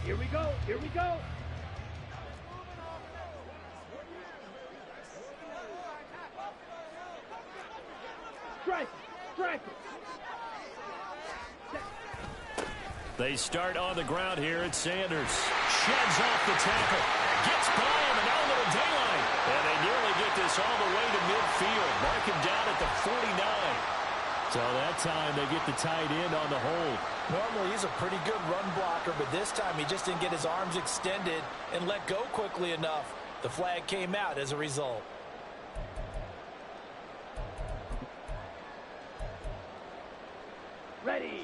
Here we go. Here we go. Strike. Strike. They start on the ground here at Sanders. Sheds off the tackle. Gets by him and down to the dayline. And they nearly get this all the way to midfield. Mark him down at the 49. So that time they get the tight end on the hold. Normally he's a pretty good run blocker, but this time he just didn't get his arms extended and let go quickly enough. The flag came out as a result. Ready.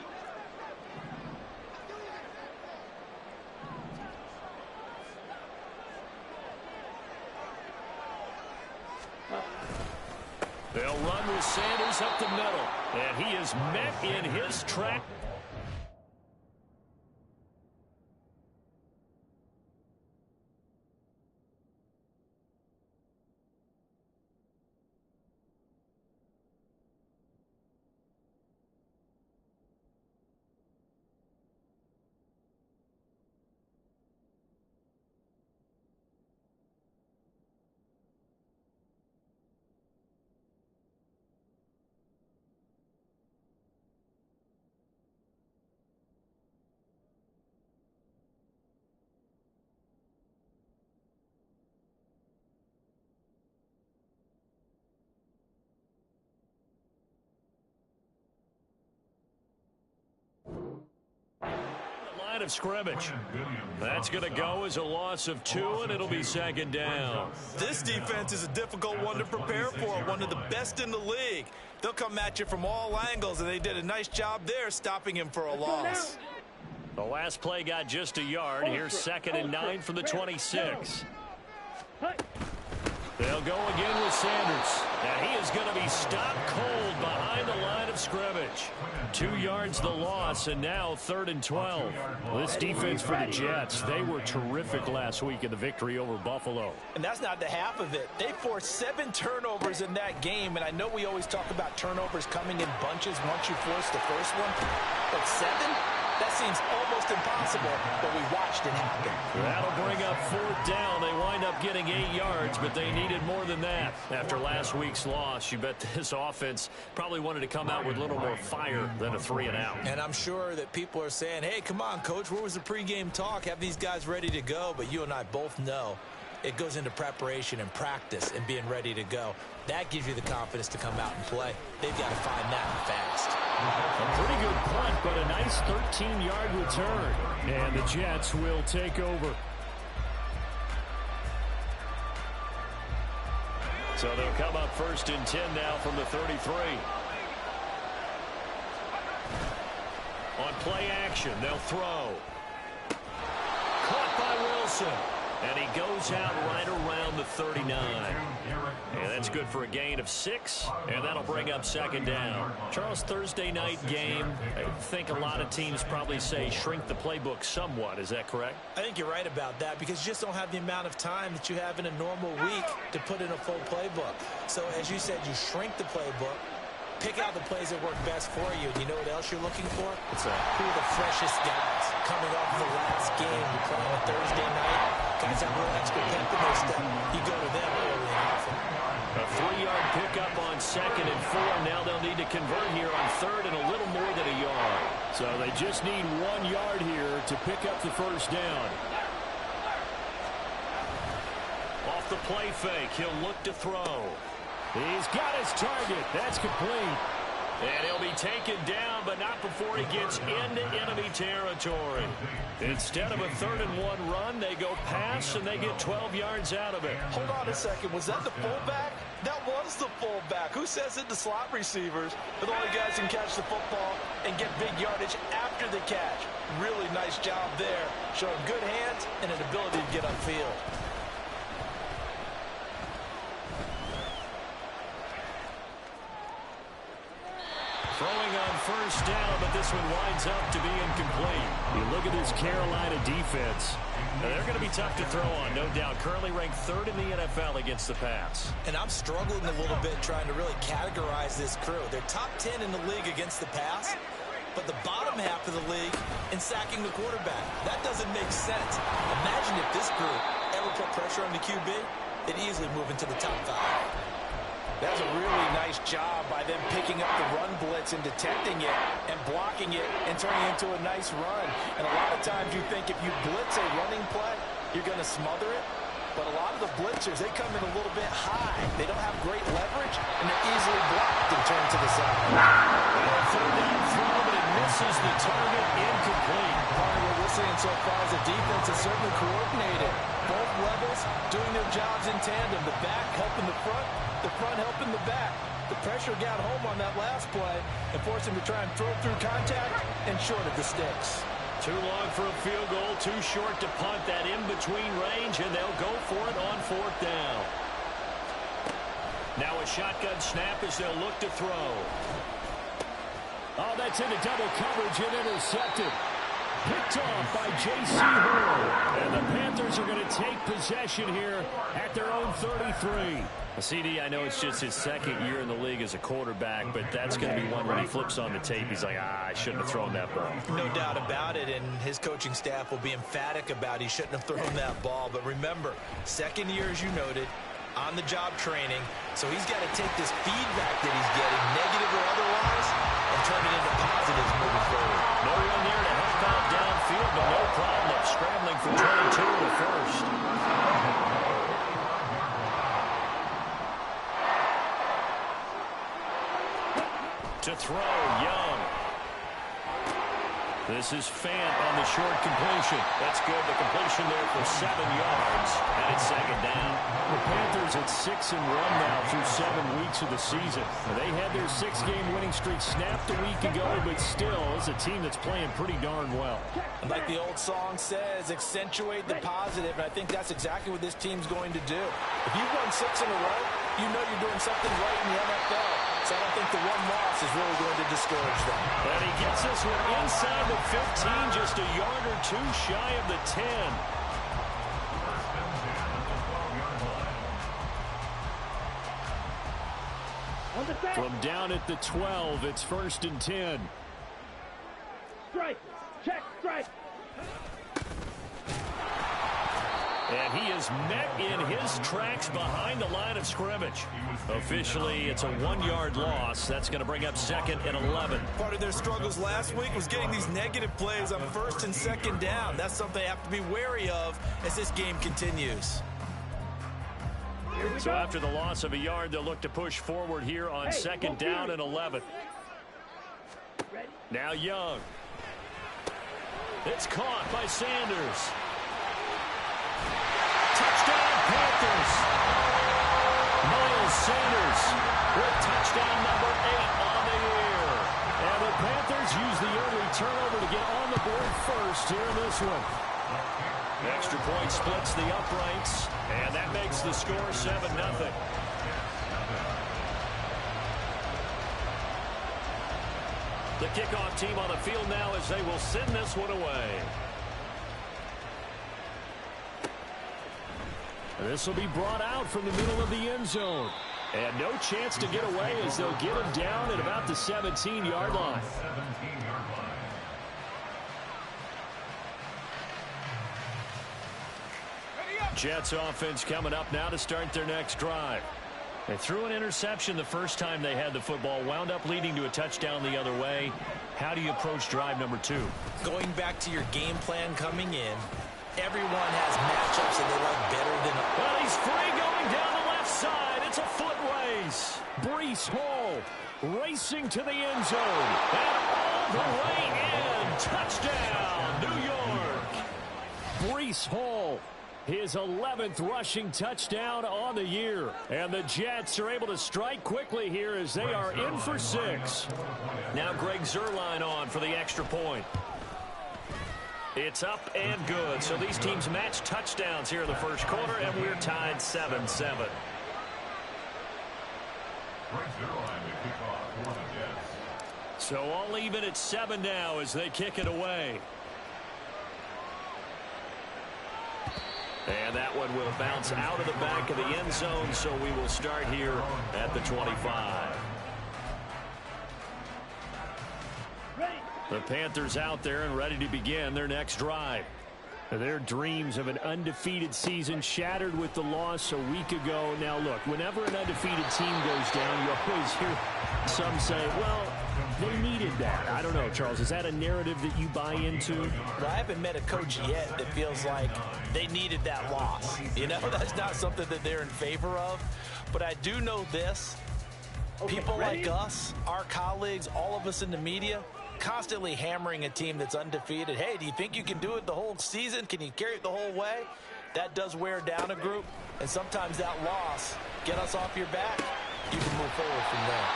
They'll run with Sanders up the middle. And he is met in his track. Of scrimmage. That's going to go as a loss of 2, and it'll be second down. This defense is a difficult one to prepare for, one of the best in the league. They'll come at you from all angles, and they did a nice job there stopping him for a loss. The last play got just a yard. Here's 2nd and 9 from the 26. They'll go again with Sanders. And he is going to be stopped cold behind the line of scrimmage. 2 yards the loss, and now 3rd and 12. This defense for the Jets, they were terrific last week in the victory over Buffalo. And that's not the half of it. They forced 7 turnovers in that game, and I know we always talk about turnovers coming in bunches once you force the first one. But 7? That seems almost impossible, but we watched it happen. That'll bring up 4th down. They wind up getting 8 yards, but they needed more than that. After last week's loss, you bet this offense probably wanted to come out with a little more fire than a 3-and-out. And I'm sure that people are saying, hey, come on, Coach, where was the pregame talk? Have these guys ready to go? But you and I both know it goes into preparation and practice and being ready to go. That gives you the confidence to come out and play. They've got to find that fast. A pretty good punt, but a nice 13-yard return. And the Jets will take over. So they'll come up 1st and 10 now from the 33. On play action, they'll throw. Caught by Wilson. And he goes out right around the 39. And that's good for a gain of 6. And that'll bring up 2nd down. Charles, Thursday night game, I think a lot of teams probably say shrink the playbook somewhat. Is that correct? I think you're right about that because you just don't have the amount of time that you have in a normal week to put in a full playbook. So as you said, you shrink the playbook. Pick out the plays that work best for you. And you know what else you're looking for? Who are the freshest guys coming off the last game you play on Thursday night? Guys have real extra pep in their step. You go to them early and often. A 3-yard pickup on 2nd and 4. Now they'll need to convert here on 3rd and a little more than a yard. So they just need 1 yard here to pick up the 1st down. Off the play fake, he'll look to throw. He's got his target. That's complete. And he'll be taken down, but not before he gets into enemy territory. Instead of a 3rd and 1 run, they go pass, and they get 12 yards out of it. Hold on a second. Was that the fullback? That was the fullback. Who says it? The slot receivers are the only guys who can catch the football and get big yardage after the catch. Really nice job there. Showing good hands and an ability to get upfield. Throwing on 1st down, but this one winds up to be incomplete. You look at this Carolina defense. They're going to be tough to throw on, no doubt. Currently ranked 3rd in the NFL against the pass. And I'm struggling a little bit trying to really categorize this crew. They're top 10 in the league against the pass, but the bottom half of the league in sacking the quarterback. That doesn't make sense. Imagine if this group ever put pressure on the QB, they'd easily move into the top 5. That's a really nice job by them picking up the run blitz and detecting it and blocking it and turning it into a nice run. And a lot of times you think if you blitz a running play, you're going to smother it. But a lot of the blitzers, they come in a little bit high. They don't have great leverage, and they're easily blocked and turned to the side. Third down throw, but it misses the target, incomplete. Part of what we're seeing so far is the defense is certainly coordinated. Both levels doing their jobs in tandem. The back helping the front helping the back. The pressure got home on that last play and forced him to try and throw through contact and short of the sticks. Too long for a field goal, too short to punt. That in-between range, and they'll go for it on 4th down. Now a shotgun snap as they'll look to throw. Oh, that's into double coverage and intercepted. Picked off by J.C. Horn. And the Panthers are going to take possession here at their own 33. CD, I know it's just his second year in the league as a quarterback, but that's going to be one when he flips on the tape. He's like, I shouldn't have thrown that ball. No doubt about it, and his coaching staff will be emphatic about he shouldn't have thrown that ball. But remember, second year, as you noted, on-the-job training, so he's got to take this feedback that he's getting, negative or otherwise, and turn it into positives moving forward. No one there to help out downfield, but no problem scrambling for 22 in the first. To throw, Young. This is Fant on the short completion. That's good. The completion there for 7 yards, and it's 2nd down. The Panthers at 6-1 now through 7 weeks of the season. They had their 6-game winning streak snapped a week ago, but still, it's a team that's playing pretty darn well. And like the old song says, accentuate the positive, and I think that's exactly what this team's going to do. If you've won 6 in a row, you know you're doing something right in the NFL. So I don't think the one loss is really going to discourage them. And he gets this one inside the 15, just a yard or two shy of the 10. From down at the 12, it's 1st and 10. strike, check, strike. And he is met in his tracks behind the line of scrimmage. Officially, it's a 1-yard loss. That's going to bring up 2nd and 11. Part of their struggles last week was getting these negative plays on 1st and 2nd down. That's something they have to be wary of as this game continues. So after the loss of a yard, they'll look to push forward here on 2nd down and 11. Now Young. It's caught by Sanders. Touchdown, Panthers. Miles Sanders with touchdown number 8 on the year. And the Panthers use the early turnover to get on the board first here in this one. Extra point splits the uprights, and that makes the score 7-0. The kickoff team on the field now as they will send this one away. This will be brought out from the middle of the end zone. And no chance to get away as they'll get him down at about the 17-yard line. Jets offense coming up now to start their next drive. They threw an interception the first time they had the football, wound up leading to a touchdown the other way. How do you approach drive number 2? Going back to your game plan coming in, everyone has matchups that they like better than others. Well, he's free going down the left side. It's a foot race. Breece Hall racing to the end zone. And all the way in. Touchdown, New York. Breece Hall, his 11th rushing touchdown on the year. And the Jets are able to strike quickly here as they are in for 6. Now Greg Zuerlein on for the extra point. It's up and good. So these teams match touchdowns here in the first quarter, and we're tied 7-7. So all even at 7 now as they kick it away. And that one will bounce out of the back of the end zone, so we will start here at the 25. The Panthers out there and ready to begin their next drive. Their dreams of an undefeated season shattered with the loss a week ago. Now, look, whenever an undefeated team goes down, you always hear some say, well, they needed that. I don't know, Charles. Is that a narrative that you buy into? Well, I haven't met a coach yet that feels like they needed that loss. You know, that's not something that they're in favor of. But I do know this. People like us, our colleagues, all of us in the media, constantly hammering a team that's undefeated. Hey, do you think you can do it the whole season? Can you carry it the whole way? That does wear down a group, and sometimes that loss, get us off your back, you can move forward from there.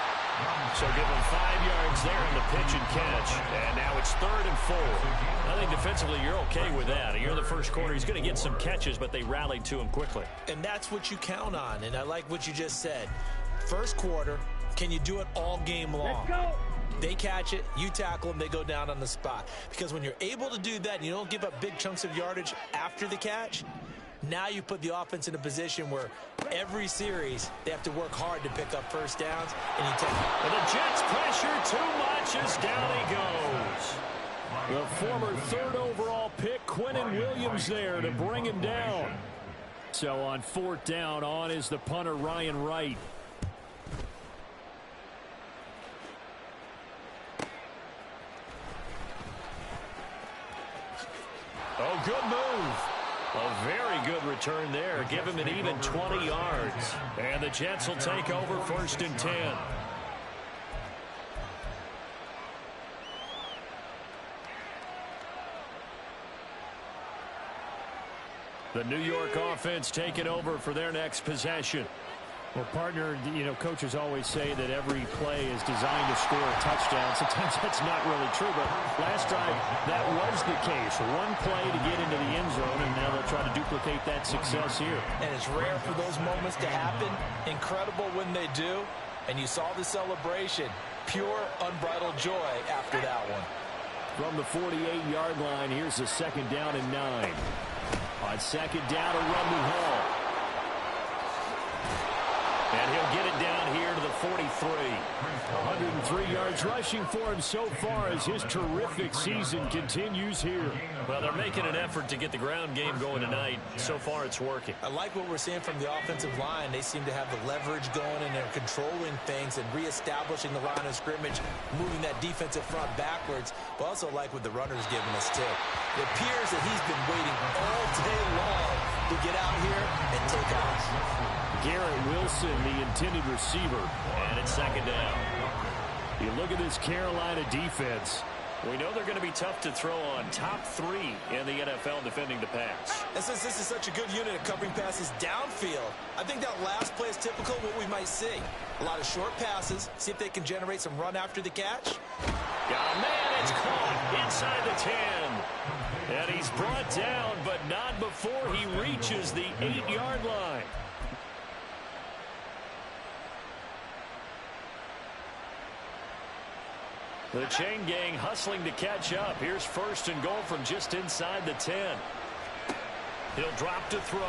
So give him 5 yards there in the pitch and catch, and now it's 3rd and 4. I think defensively you're okay with that. You're in the first quarter. He's going to get some catches, but they rallied to him quickly. And that's what you count on, and I like what you just said. First quarter, can you do it all game long? Let's go. They catch it, you tackle them, they go down on the spot. Because when you're able to do that and you don't give up big chunks of yardage after the catch, now you put the offense in a position where every series they have to work hard to pick up first downs, and you take it. And the Jets pressure too much as down he goes. The former 3rd overall pick, Quinnen Williams, there to bring him down. So on 4th down, on is the punter, Ryan Wright. Oh, good move. A very good return there. Give him an even 20 yards. And the Jets will take over 1st and 10. The New York offense taking over for their next possession. Well, partner, you know, coaches always say that every play is designed to score a touchdown. Sometimes that's not really true, but last drive that was the case. One play to get into the end zone, and now they'll try to duplicate that success here. And it's rare for those moments to happen. Incredible when they do. And you saw the celebration. Pure, unbridled joy after that one. From the 48-yard line, here's a 2nd down and 9. On 2nd down, a run to Hall. And he'll get it down here to the 43. 103 yards rushing for him so far as his terrific season continues here. Well, they're making an effort to get the ground game going tonight. So far, it's working. I like what we're seeing from the offensive line. They seem to have the leverage going, and they're controlling things and reestablishing the line of scrimmage, moving that defensive front backwards. But also like what the runner's giving us, too. It appears that he's been waiting all day long to get out here and take off. Garrett Wilson, the intended receiver, and it's 2nd down. You look at this Carolina defense. We know they're going to be tough to throw on. Top 3 in the NFL defending the pass. And since this is such a good unit of covering passes downfield, I think that last play is typical of what we might see. A lot of short passes. See if they can generate some run after the catch. Oh, man, it's caught inside the 10. And he's brought down, but not before he reaches the 8-yard line. The chain gang hustling to catch up. Here's 1st and goal from just inside the 10. He'll drop to throw.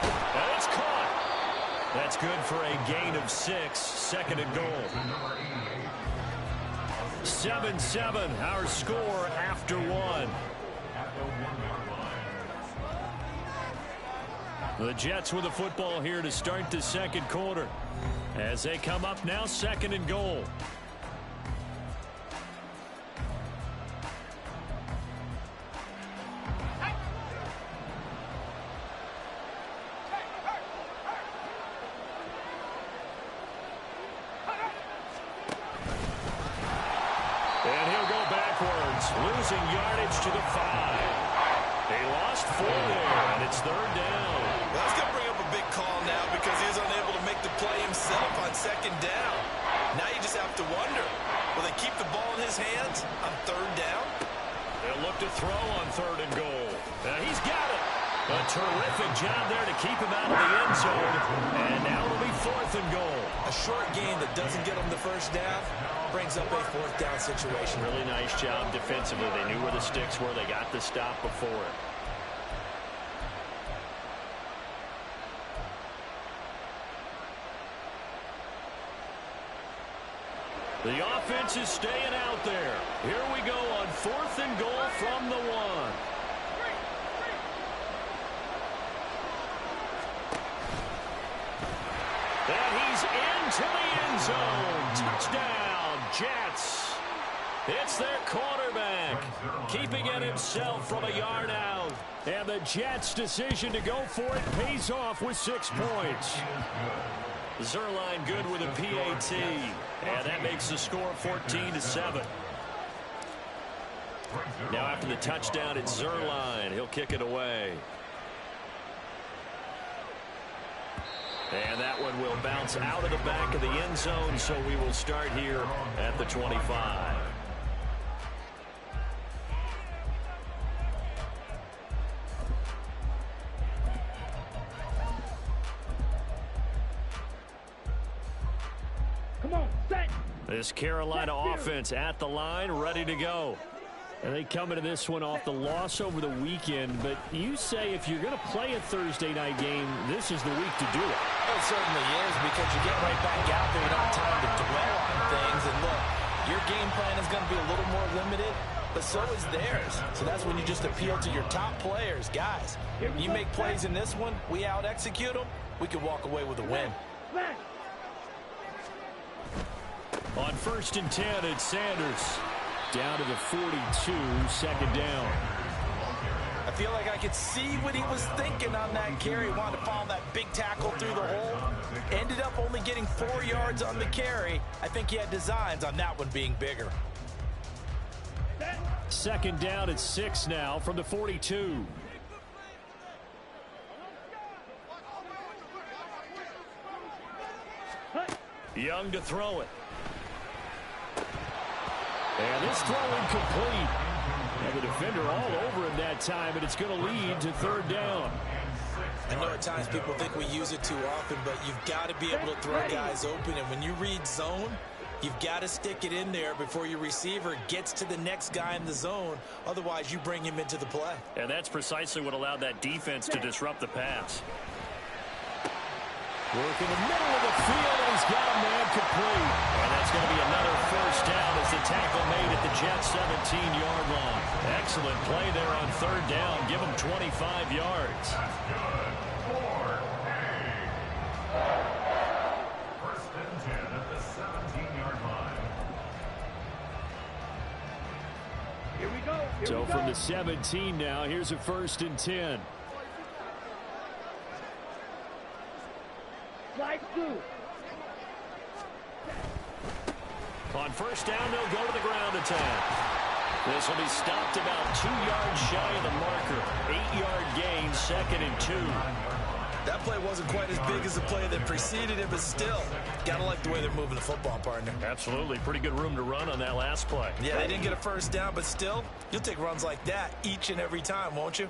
And it's caught. That's good for a gain of 6. 2nd and goal. 7-7, our score after 1. The Jets with the football here to start the 2nd quarter. As they come up now, 2nd and goal. And he'll go backwards, losing yardage to the 5. They lost 4 there, and it's 3rd down. Well, that's going to bring up a big call now because he was unable to make the play himself on 2nd down. Now you just have to wonder, will they keep the ball in his hands on 3rd down? They'll look to throw on 3rd and goal. He's got it. A terrific job there to keep him out of the end zone. And now it'll be 4th and goal. A short gain that doesn't get him the 1st down brings up a 4th down situation. Really nice job defensively. They knew where the sticks were. They got the stop before it. The offense is staying out there. Here we go on 4th and goal from the 1. And he's into the end zone. Touchdown, Jets. It's their quarterback, keeping it himself from a yard out. And the Jets' decision to go for it pays off with 6 points. Zerline good with a PAT. And that makes the score 14-7. Now after the touchdown, it's Zerline. He'll kick it away. And that one will bounce out of the back of the end zone, so we will start here at the 25. Come on, set. This Carolina offense at the line, ready to go. And they come into this one off the loss over the weekend. But you say if you're going to play a Thursday night game, this is the week to do it. It certainly is, because you get right back out there. You don't have time to dwell on things. And look, your game plan is going to be a little more limited, but so is theirs. So that's when you just appeal to your top players. Guys, you make plays in this one, we out-execute them, we can walk away with a win. On 1st and 10, it's Sanders. Down to the 42, 2nd down. I feel like I could see what he was thinking on that carry. He wanted to follow that big tackle through the hole. Ended up only getting 4 yards on the carry. I think he had designs on that one being bigger. 2nd down at 6 now from the 42. Young to throw it. And this throw incomplete. And the defender all over him that time, and it's going to lead to 3rd down. I know at times people think we use it too often, but you've got to be able to throw guys open. And when you read zone, you've got to stick it in there before your receiver gets to the next guy in the zone. Otherwise, you bring him into the play. And that's precisely what allowed that defense to disrupt the pass. Work in the middle of the field, and he's got a man complete. And that's going to be another 1st down as the tackle made at the Jets' 17-yard line. Excellent play there on 3rd down. Give him 25 yards. First and 10 at the 17-yard line. Here we go. So from the 17 now, here's a 1st and 10. On 1st down, they'll go to the ground attack. This will be stopped about 2 yards shy of the marker. 8-yard gain, 2nd and 2. That play wasn't quite as big as the play that preceded it, but still, gotta like the way they're moving the football, partner. Absolutely. Pretty good room to run on that last play. Yeah, they didn't get a 1st down, but still, you'll take runs like that each and every time, won't you?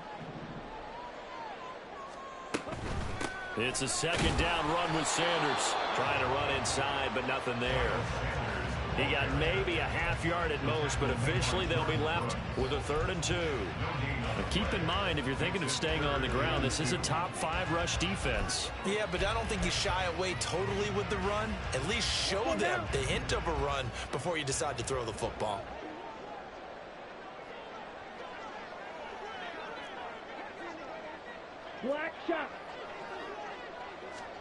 It's a 2nd down run with Sanders. Trying to run inside, but nothing there. He got maybe a half yard at most, but officially they'll be left with a 3rd and 2. But keep in mind, if you're thinking of staying on the ground, this is a top 5 rush defense. Yeah, but I don't think you shy away totally with the run. At least show them the hint of a run before you decide to throw the football. Black shot.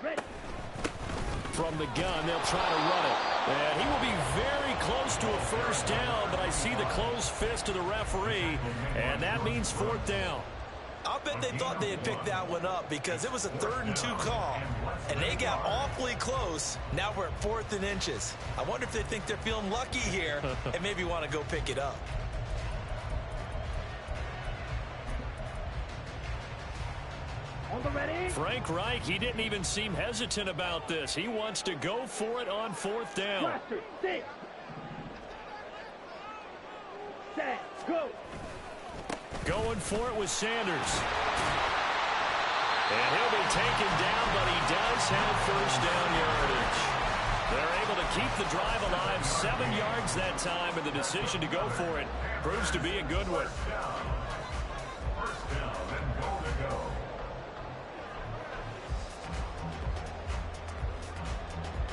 Ready. From the gun, they'll try to run it. And he will be very close to a 1st down, but I see the closed fist of the referee, and that means 4th down. I'll bet they thought they had picked that one up because it was a 3rd and 2 call, and they got awfully close. Now we're at 4th and inches. I wonder if they think they're feeling lucky here and maybe want to go pick it up. On the ready. Frank Reich, he didn't even seem hesitant about this. He wants to go for it on 4th down. Cluster, 6. Set, go. Going for it with Sanders. And he'll be taken down, but he does have 1st down yardage. They're able to keep the drive alive, 7 yards that time, and the decision to go for it proves to be a good one. First down and goal to go.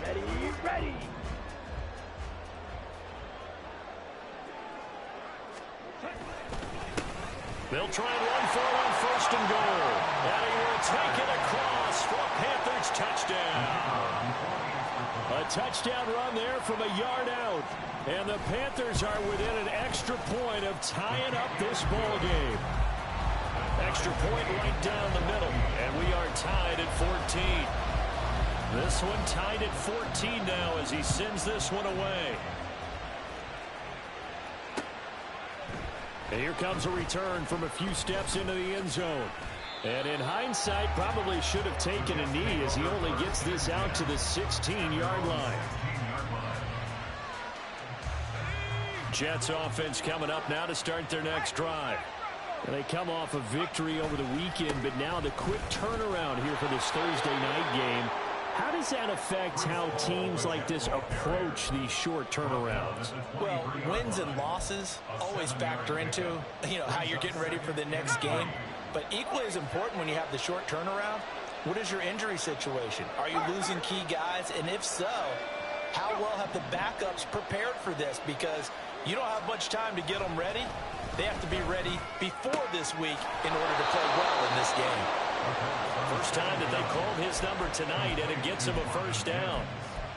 Ready, ready. They'll try and run for it on first and goal. And he will take it across for a Panthers touchdown. A touchdown run there from a yard out. And the Panthers are within an extra point of tying up this ball game. Extra point right down the middle. And we are tied at 14. This one tied at 14 now as he sends this one away. And here comes a return from a few steps into the end zone. And in hindsight, probably should have taken a knee as he only gets this out to the 16-yard line. Jets offense coming up now to start their next drive. They come off a victory over the weekend, but now the quick turnaround here for this Thursday night game. How does that affect how teams like this approach these short turnarounds? Well, wins and losses always factor into, how you're getting ready for the next game. But equally as important when you have the short turnaround, what is your injury situation? Are you losing key guys? And if so, how well have the backups prepared for this? Because you don't have much time to get them ready. They have to be ready before this week in order to play well in this game. First time that they called his number tonight, and it gets him a first down.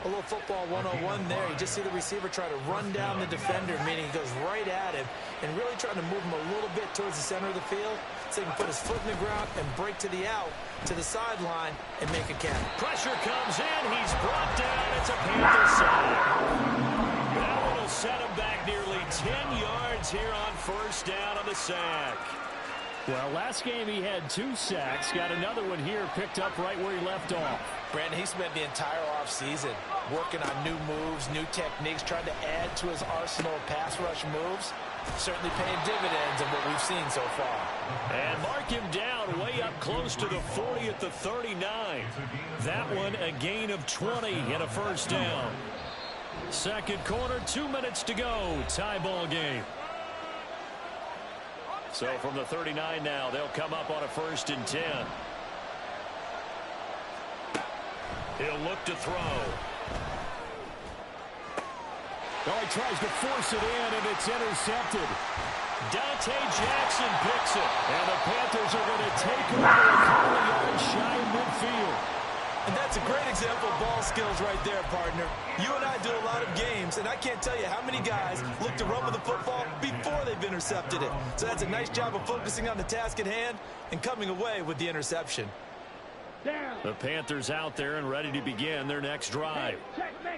A little football 101 there. You just see the receiver try to run down the defender, meaning he goes right at him and really trying to move him a little bit towards the center of the field so he can put his foot in the ground and break to the out, to the sideline, and make a catch. Pressure comes in. He's brought down. It's a Panthers sack. That one will set him back nearly 10 yards here on first down on the sack. Well, last game he had 2 sacks. Got another one here picked up right where he left off. Brandon, he spent the entire offseason working on new moves, new techniques, trying to add to his arsenal of pass rush moves. Certainly paying dividends in what we've seen so far. And mark him down way up close to the 40 at the 39. That one a gain of 20 and a first down. Second quarter, 2 minutes to go. Tie ball game. So from the 39 now, they'll come up on a 1st and 10. He'll look to throw. Oh, he tries to force it in, and it's intercepted. Dante Jackson picks it. And the Panthers are going to take over a couple of yards shy of midfield. And that's a great example of ball skills right there, partner. You and I do a lot of games, and I can't tell you how many guys look to run with the football before they've intercepted it. So that's a nice job of focusing on the task at hand and coming away with the interception. The Panthers out there and ready to begin their next drive.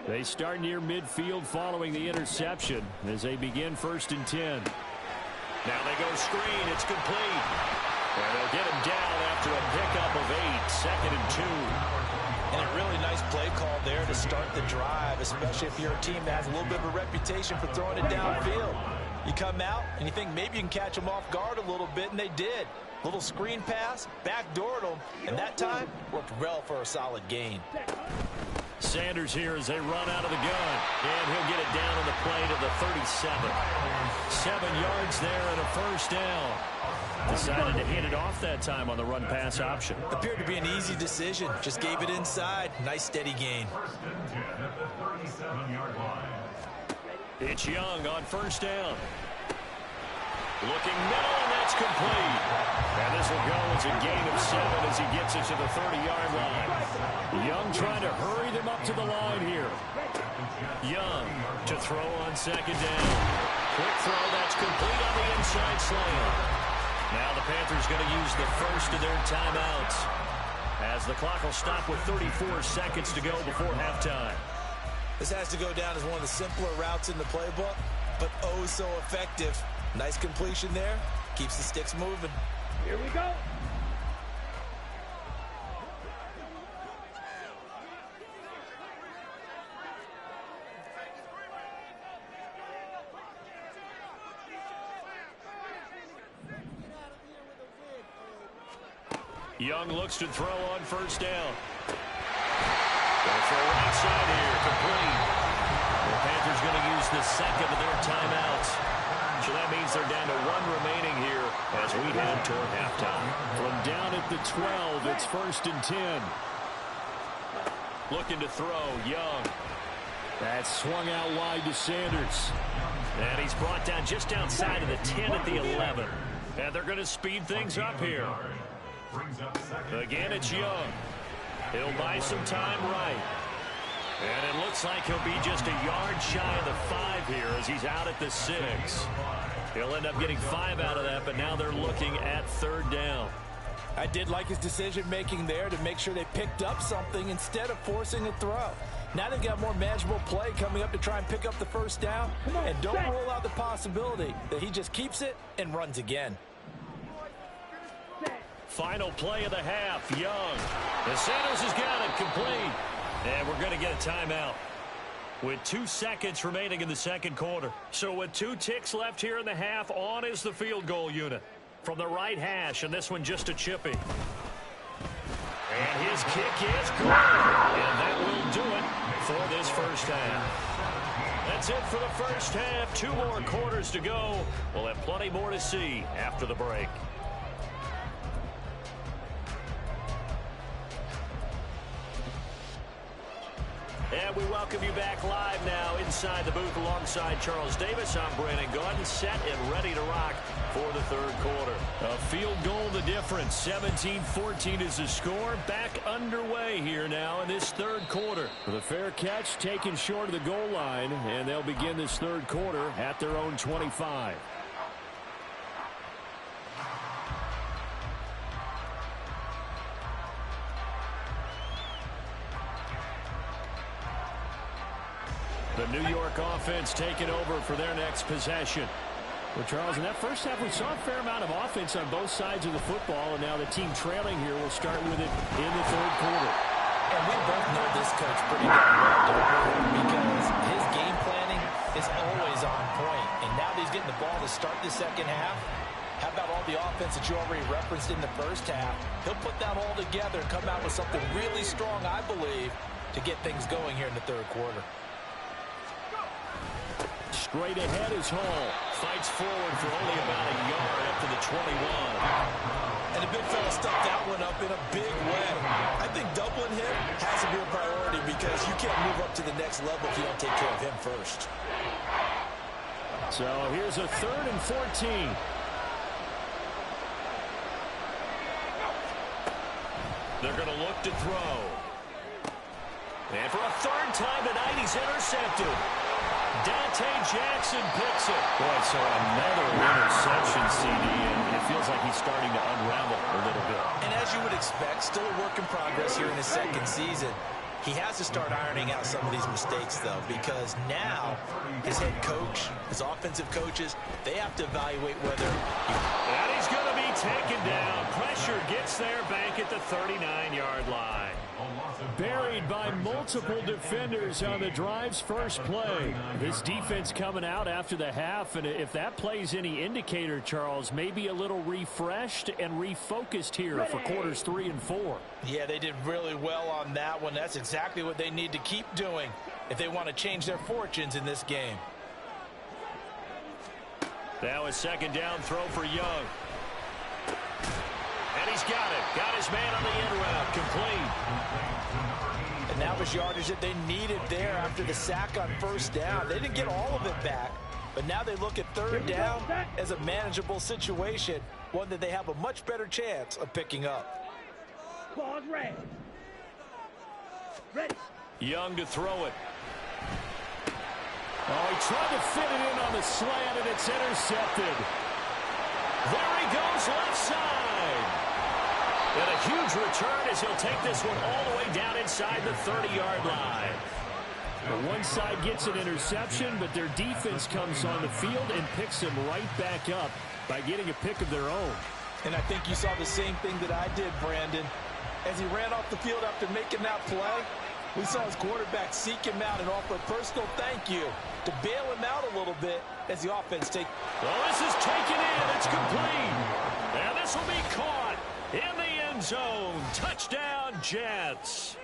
They start near midfield following the interception as they begin 1st and 10. Now they go screen. It's complete. And they'll get him down after a pickup of 8. 2nd and 2. And a really nice play call there to start the drive, especially if you're a team that has a little bit of a reputation for throwing it downfield. You come out and you think maybe you can catch them off guard a little bit, and they did. Little screen pass, backdoored them, and that time worked well for a solid gain. Sanders here as they run out of the gun. And he'll get it down on the play to the 37. 7 yards there and a first down. Decided to hit it off that time on the run-pass option. Appeared to be an easy decision. Just gave it inside. Nice steady gain. 1st and 10 at the 37-yard line. It's Young on first down. Looking middle, and that's complete. And this will go as a gain of 7 as he gets it to the 30-yard line. Young trying to hurry them up to the line here. Young to throw on 2nd down. Quick throw, that's complete on the inside slant. Now the Panthers going to use the first of their timeouts as the clock will stop with 34 seconds to go before halftime. This has to go down as one of the simpler routes in the playbook, but oh so effective. Nice completion there. Keeps the sticks moving. Here we go. Young looks to throw on first down. Going for a right side here, complete. The Panthers going to use the second of their timeouts. So that means they're down to 1 remaining here as we head toward halftime. From down at the 12, it's 1st and 10. Looking to throw, Young. That swung out wide to Sanders. And he's brought down just outside of the 10 at the 11. And they're going to speed things up here. Again, it's Young. He'll buy some time right. And it looks like he'll be just a yard shy of the 5 here as he's out at the 6. He'll end up getting 5 out of that, but now they're looking at 3rd down. I did like his decision-making there to make sure they picked up something instead of forcing a throw. Now they've got more manageable play coming up to try and pick up the 1st down. And don't rule out the possibility that he just keeps it and runs again. Final play of the half, Young. DeSantis has got it complete. And we're going to get a timeout with 2 seconds remaining in the 2nd quarter. So with 2 ticks left here in the half, on is the field goal unit. From the right hash, and this one just a chippy. And his kick is good. And that will do it for this 1st half. That's it for the 1st half. 2 more quarters to go. We'll have plenty more to see after the break. And we welcome you back live now inside the booth alongside Charles Davis. I'm Brandon Gaudin, set and ready to rock for the 3rd quarter. A field goal the difference. 17-14 is the score. Back underway here now in this 3rd quarter. The fair catch taken short of the goal line, and they'll begin this 3rd quarter at their own 25. The New York offense taking over for their next possession. Well, Charles, in that 1st half, we saw a fair amount of offense on both sides of the football, and now the team trailing here will start with it in the 3rd quarter. And we both know this coach pretty darn well, don't we? Because his game planning is always on point. And now that he's getting the ball to start the 2nd half, how about all the offense that you already referenced in the 1st half? He'll put that all together and come out with something really strong, I believe, to get things going here in the 3rd quarter. Straight ahead is Hall. Fights forward for only about a yard up to the 21. And the big fella stuffed that one up in a big way. I think doubling him has to be a priority because you can't move up to the next level if you don't take care of him first. So here's a 3rd and 14. They're going to look to throw. And for a 3rd time tonight, he's intercepted. Dante Jackson picks it. Boy, so another interception, CD, and it feels like he's starting to unravel a little bit. And as you would expect, still a work in progress here in his 2nd season. He has to start ironing out some of these mistakes, though, because now his head coach, his offensive coaches, they have to evaluate whether... And he's going to be taken down. Pressure gets there back at the 39-yard line. Buried by multiple defenders on the drive's 1st play. This defense coming out after the half, and if that play's any indicator, Charles, maybe a little refreshed and refocused here for quarters 3 and 4. Yeah, they did really well on that one. That's exactly what they need to keep doing if they want to change their fortunes in this game. Now a 2nd down throw for Young. And he's got it. Got his man on the end route. Complete. And that was yardage that they needed there after the sack on 1st down. They didn't get all of it back, but now they look at 3rd down as a manageable situation, one that they have a much better chance of picking up. Ball's ready. Ready. Young to throw it. Oh, he tried to fit it in on the slant, and it's intercepted. There he goes left side. And a huge return as he'll take this one all the way down inside the 30-yard line. Well, one side gets an interception, but their defense comes on the field and picks them right back up by getting a pick of their own. And I think you saw the same thing that I did, Brandon. As he ran off the field after making that play, we saw his quarterback seek him out and offer a personal thank you to bail him out a little bit as the offense takes. Well, this is taken in. It's complete. And this will be caught in the end zone. Touchdown, Jets.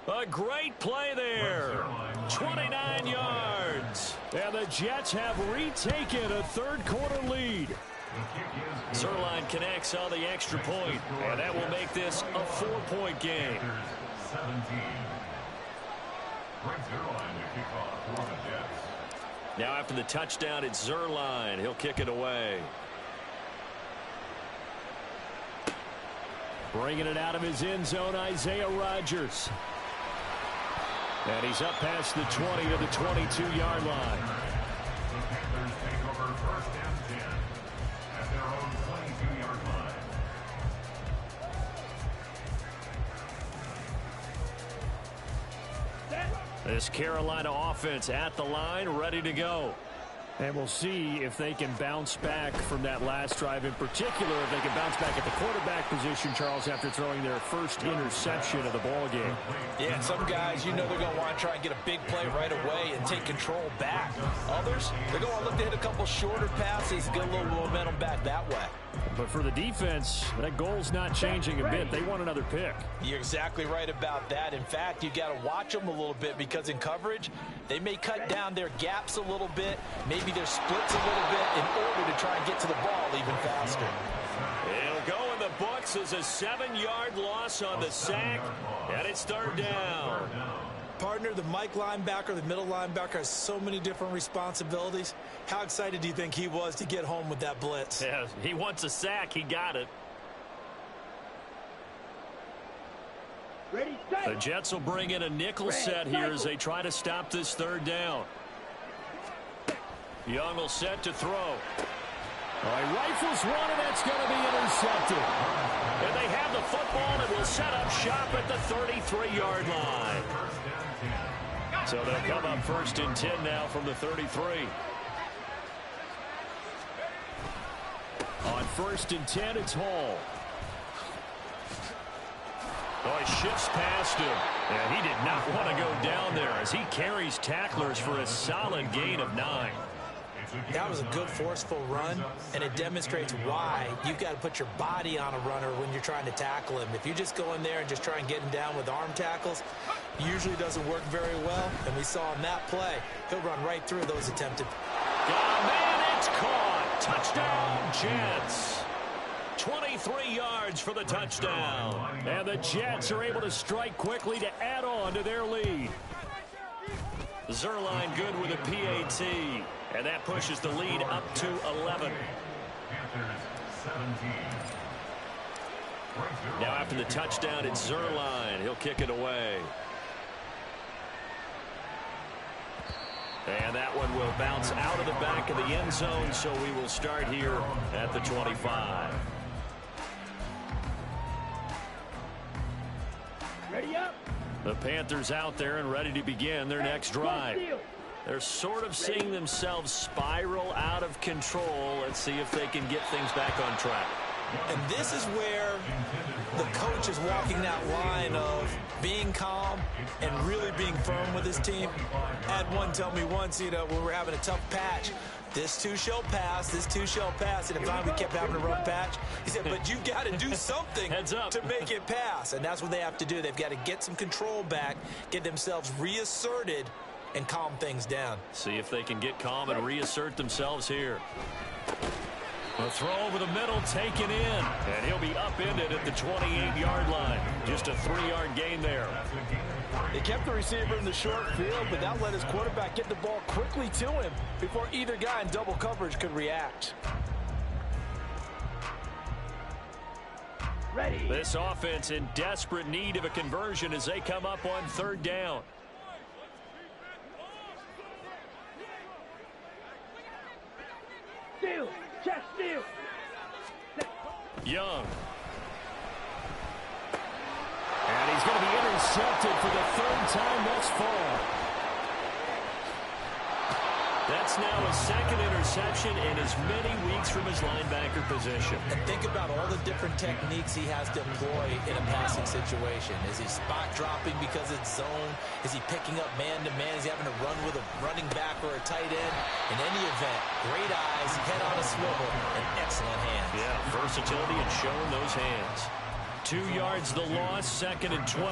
A great play there. 29 yards. And the Jets have retaken a 3rd quarter lead. Zerline connects on the extra point, and that will make this a 4-point game. Now after the touchdown, it's Zerline. He'll kick it away. Bringing it out of his end zone, Isaiah Rodgers. And he's up past the 20 to the 22-yard line. The Panthers take over first and 10 at their own 22-yard line. This Carolina offense at the line, ready to go. And we'll see if they can bounce back from that last drive, in particular if they can bounce back at the quarterback position, Charles, after throwing their first interception of the ball game. Yeah, some guys, you know they're going to want to try and get a big play right away and take control back. Others, they're going to look to hit a couple shorter passes, get a little momentum back that way. But for the defense, that goal's not changing a bit. They want another pick. You're exactly right about that. In fact, you got to watch them a little bit because in coverage, they may cut down their gaps a little bit, maybe their splits a little bit in order to try and get to the ball even faster. It'll go in the books as a 7-yard loss on the sack, and it's third down. Partner, the Mike linebacker, the middle linebacker, has so many different responsibilities. How excited do you think he was to get home with that blitz? Yeah, he wants a sack. He got it. Ready, The Jets will bring in a nickel set here as they try to stop this third down. Young will set to throw. All right, rifles one, and that's going to be intercepted. And they have the football and will set up shop at the 33-yard line. So they'll come up first and 10 now from the 33. On first and 10, it's Hall. Oh, he shifts past him. And he did not want to go down there as he carries tacklers for a solid gain of 9. That was a good forceful run, and it demonstrates why you've got to put your body on a runner when you're trying to tackle him. If you just go in there and just try and get him down with arm tackles, usually doesn't work very well. And we saw on that play, he'll run right through those attempted. Oh, man, it's caught. Touchdown, Jets. 23 yards for the touchdown. And the Jets are able to strike quickly to add on to their lead. Zerline good with a PAT. And that pushes the lead up to 11. Now after the touchdown, it's Zerline. He'll kick it away. And that one will bounce out of the back of the end zone, so we will start here at the 25. Ready up. The Panthers out there and ready to begin their next drive. They're sort of seeing themselves spiral out of control. Let's see if they can get things back on track. And this is where the coach is walking that line of being calm and really being firm with his team. I had one tell me once, when we were having a tough patch, this too shall pass, this too shall pass. And if finally we kept having a rough patch, he said, but you got to do something to make it pass. And that's what they have to do. They've got to get some control back, get themselves reasserted, and calm things down. See if they can get calm and reassert themselves here. A throw over the middle taken in, and he'll be upended at the 28-yard line. Just a 3-yard gain there. They kept the receiver in the short field, but that let his quarterback get the ball quickly to him before either guy in double coverage could react. Ready. This offense in desperate need of a conversion as they come up on third down. Steal. Chest steal. Young. And he's going to be intercepted for the third time thus far. That's now a second interception in as many weeks from his linebacker position. And think about all the different techniques he has to employ in a passing situation. Is he spot dropping because it's zone? Is he picking up man-to-man? Is he having to run with a running back or a tight end? In any event, great eyes, head on a swivel, and excellent hands. Yeah, versatility and showing those hands. 2 yards the loss, second and 12.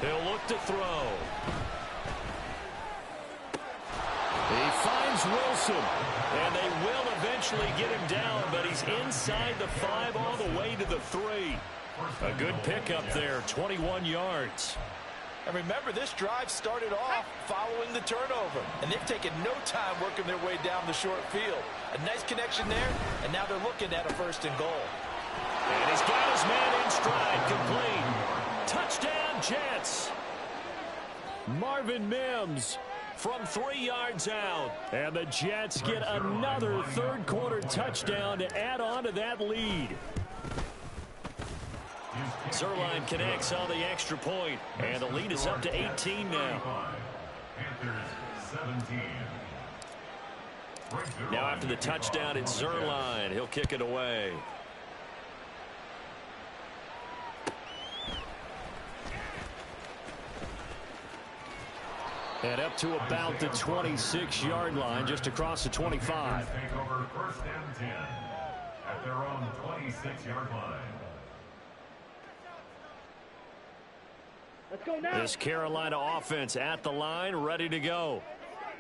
He'll look to throw. He finds Wilson, and they will eventually get him down, but he's inside the 5 all the way to the 3. A good pickup there, 21 yards. And remember, this drive started off following the turnover. And they've taken no time working their way down the short field. A nice connection there, and now they're looking at a 1st and goal. And he's got his man in stride, complete. Touchdown, Jets. Marvin Mims From 3 yards out. and the Jets get another third-quarter touchdown to add on to that lead. Zerline connects on the extra point, and the lead is up to 18 now. Panthers 17. Now after the touchdown, it's Zerline. He'll kick it away. And up to about the 26-yard line, just across the 25. Take over 1st and 10 at their own 26-yard line. Let's go now. This Carolina offense at the line, ready to go.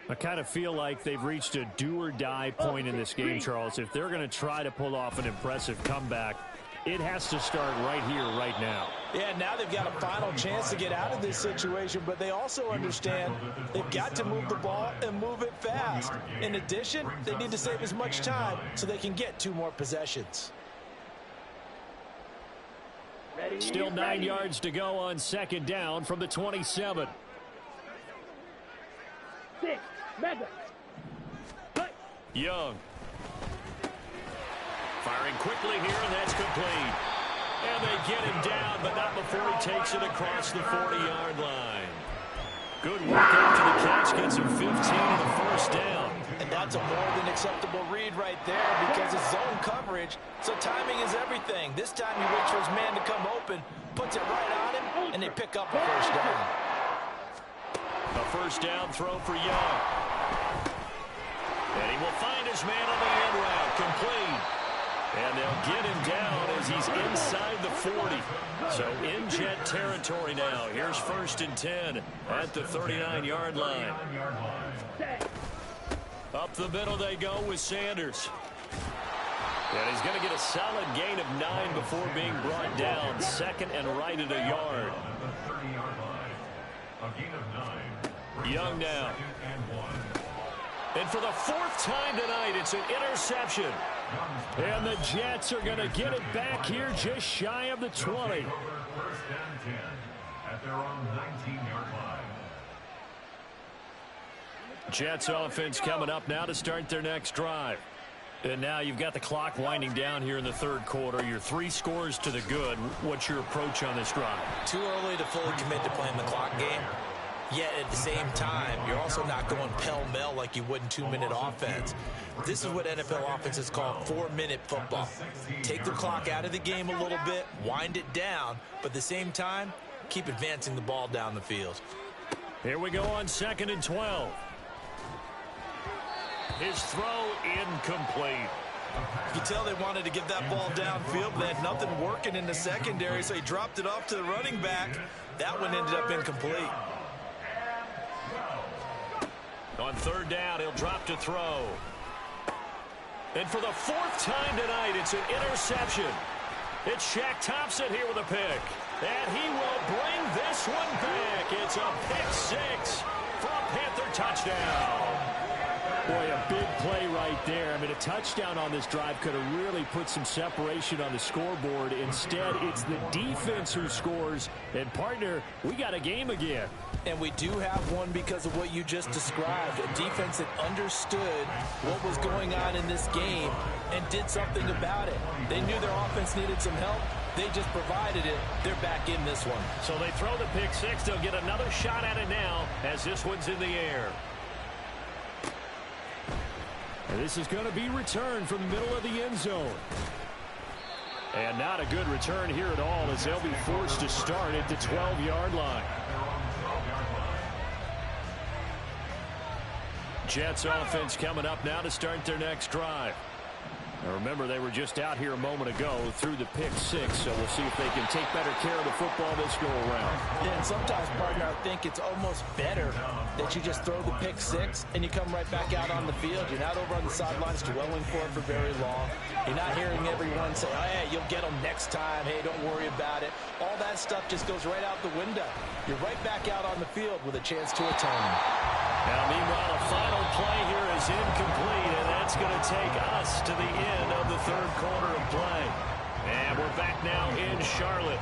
I kind of feel like they've reached a do-or-die point in this game, Charles. If they're going to try to pull off an impressive comeback, it has to start right here, right now. Yeah, now they've got a final chance to get out of this situation, but they also understand they've got to move the ball and move it fast. In addition, they need to save as much time so they can get 2 more possessions. Ready, Still 9 ready. yards to go on 2nd down from the 27. 6, mega. Play. Young. Firing quickly here, and that's complete. And they get him down, but not before he takes it across the 40-yard line. Good work after the catch, gets him 15 and a 1st down. And that's a more than acceptable read right there because it's zone coverage, so timing is everything. This time he waits for his man to come open, puts it right on him, and they pick up a 1st down. A 1st down throw for Young. And he will find his man on the end route, complete. And they'll get him down as he's inside the 40. So in Jet territory now. Here's 1st and 10 at the 39-yard line. Up the middle they go with Sanders. And he's going to get a solid gain of 9 before being brought down. 2nd and right at a yard. Young now. And for the 4th time tonight, it's an interception. And the Jets are going to get it back here just shy of the 20. 1st and 10 at their own 19-yard line. Jets offense coming up now to start their next drive. And now you've got the clock winding down here in the 3rd quarter. You're 3 scores to the good. What's your approach on this drive? Too early to fully commit to playing the clock game. Yet at the same time, you're also not going pell-mell like you would in 2-minute offense. This is what NFL offenses call 4-minute football. Take the clock out of the game a little bit, wind it down, but at the same time, keep advancing the ball down the field. Here we go on 2nd and 12. His throw incomplete. You can tell they wanted to get that ball downfield, but they had nothing working in the secondary, so he dropped it off to the running back. That one ended up incomplete. On 3rd down, he'll drop to throw. And for the 4th time tonight, it's an interception. It's Shaq Thompson here with a pick. And he will bring this one back. It's a pick 6 for a Panther touchdown. Boy, a big play right there. I mean, a touchdown on this drive could have really put some separation on the scoreboard. Instead, it's the defense who scores. And, partner, we got a game again. And we do have one because of what you just described. A defense that understood what was going on in this game and did something about it. They knew their offense needed some help. They just provided it. They're back in this one. So they throw the pick 6. They'll get another shot at it now as this one's in the air. And this is going to be returned from the middle of the end zone. And not a good return here at all as they'll be forced to start at the 12-yard line. Jets offense coming up now to start their next drive. Now remember, they were just out here a moment ago through the pick six, so we'll see if they can take better care of the football this go around. Yeah, and sometimes, partner, I think it's almost better that you just throw the pick six and you come right back out on the field. You're not over on the sidelines dwelling for it for very long. You're not hearing everyone say, oh, hey, you'll get them next time. Hey, don't worry about it. All that stuff just goes right out the window. You're right back out on the field with a chance to atone. Now, meanwhile, a final play here is incomplete, and that's going to take us to the end of the third quarter of play. And we're back now in Charlotte.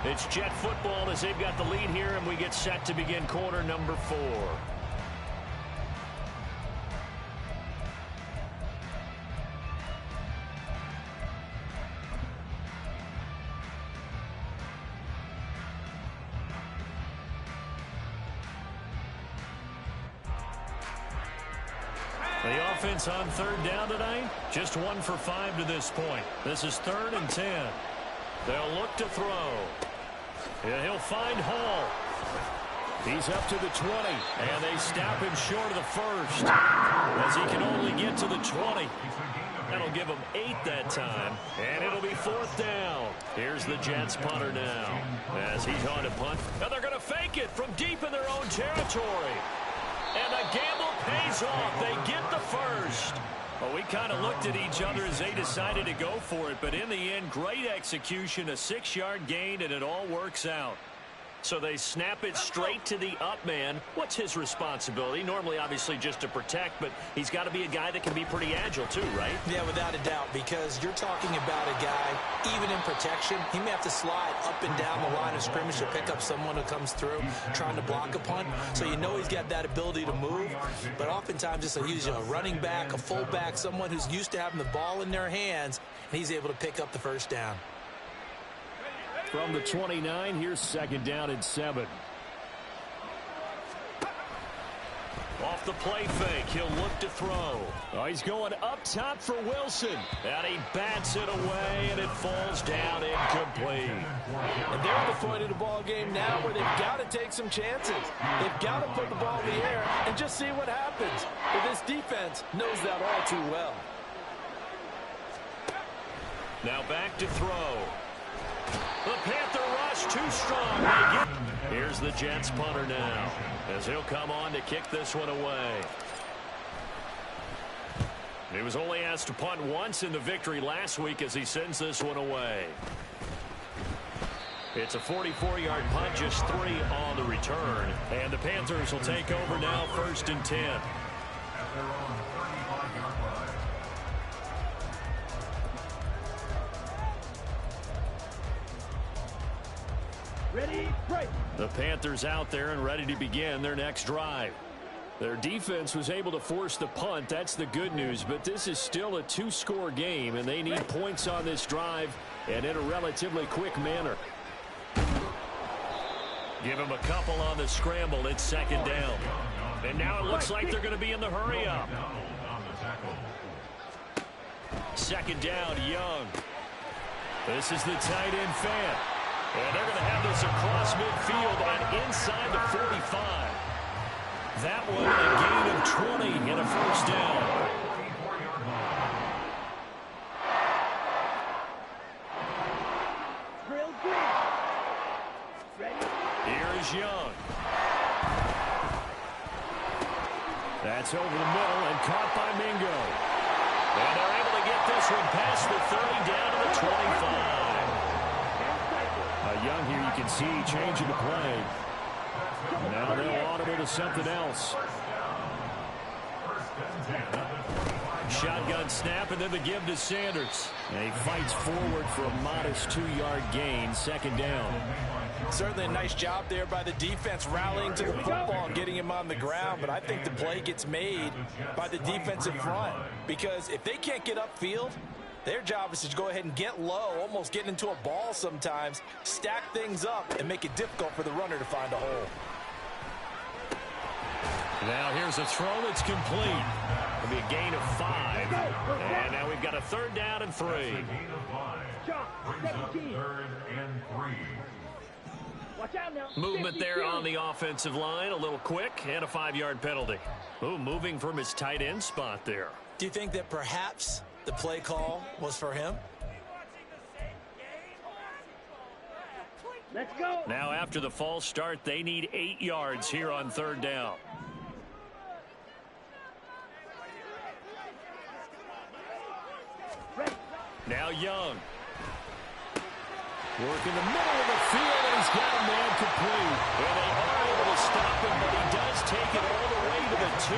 It's Jet football as they've got the lead here, and we get set to begin quarter number 4. The offense on third down tonight, just 1 for 5 to this point. This is 3rd and 10. They'll look to throw. And he'll find Hall. He's up to the 20, and they stop him short of the first as he can only get to the 20. That'll give him 8 that time, and it'll be 4th down. Here's the Jets punter now as he's on to punt. And they're going to fake it from deep in their own territory. And the gamble pays off. They get the first. Well, we kind of looked at each other as they decided to go for it. But in the end, great execution, a 6-yard gain, and it all works out. So they snap it straight to the up man. What's his responsibility? Normally, obviously, just to protect, but he's got to be a guy that can be pretty agile too, right? Yeah, without a doubt, because you're talking about a guy, even in protection, he may have to slide up and down the line of scrimmage to pick up someone who comes through trying to block a punt. So you know he's got that ability to move, but oftentimes it's usually a running back, a fullback, someone who's used to having the ball in their hands, and he's able to pick up the first down. From the 29, here's 2nd down and 7. Off the play fake, he'll look to throw. Oh, he's going up top for Wilson. And he bats it away, and it falls down incomplete. And they're at the point of the ball game now where they've got to take some chances. They've got to put the ball in the air and just see what happens. But this defense knows that all too well. Now back to throw. The Panther rush too strong. Here's the Jets punter now as he'll come on to kick this one away. He was only asked to punt once in the victory last week as he sends this one away. It's a 44-yard punt, just 3 on the return. And the Panthers will take over now, 1st and 10. Ready, break. The Panthers out there and ready to begin their next drive. Their defense was able to force the punt. That's the good news, but this is still a 2-score game, and they need points on this drive and in a relatively quick manner. Give him a couple on the scramble. It's 2nd down. And now it looks like they're going to be in the hurry-up. 2nd down, Young. This is the tight end fan. And they're going to have this across midfield and inside the 45. That one a gain of 20 and a 1st down. Drill green. Ready? Here is Young. That's over the middle and caught by Mingo. And they're able to get this one past the 30 down to the 25. Young here, you can see changing the play. Now they'll audible to something else. Shotgun snap, and then the give to Sanders. And he fights forward for a modest 2-yard gain, 2nd down. Certainly a nice job there by the defense rallying to the football and getting him on the ground, but I think the play gets made by the defensive front because if they can't get upfield, their job is to go ahead and get low, almost getting into a ball sometimes, stack things up, and make it difficult for the runner to find a hole. Now here's a throw that's complete. It'll be a gain of 5. And now we've got a 3rd down and 3. Shot, 17. 3rd and 3. Watch out now. Movement there on the offensive line, a little quick, and a 5-yard penalty. Ooh, moving from his tight end spot there. Do you think that perhaps the play call was for him? Let's go. Now after the false start, they need 8 yards here on 3rd down. Now Young. Working the middle of the field, and he's got a man complete. And they are able to stop him, but he does take it all the way to the 2.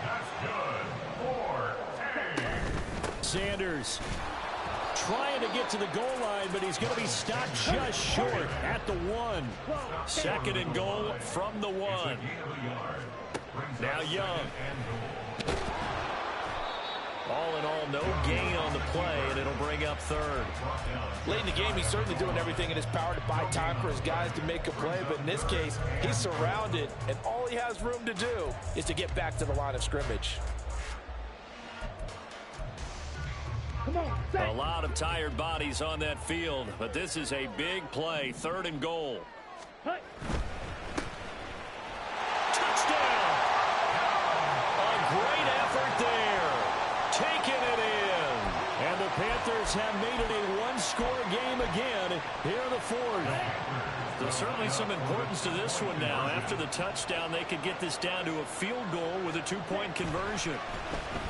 That's good. 4-10. Sanders trying to get to the goal line, but he's going to be stopped just short at the 1. 2nd and goal from the 1. Now Young. All in all, no gain on the play, and it'll bring up 3rd. Late in the game, he's certainly doing everything in his power to buy time for his guys to make a play, but in this case, he's surrounded, and all he has room to do is to get back to the line of scrimmage. Come on, A lot of tired bodies on that field, but this is a big play. 3rd and goal. Touchdown! A great effort there. Taking it in. And the Panthers have made it a 1-score game again here in the 4th. There's certainly some importance to this one now. After the touchdown, they could get this down to a field goal with a 2-point conversion.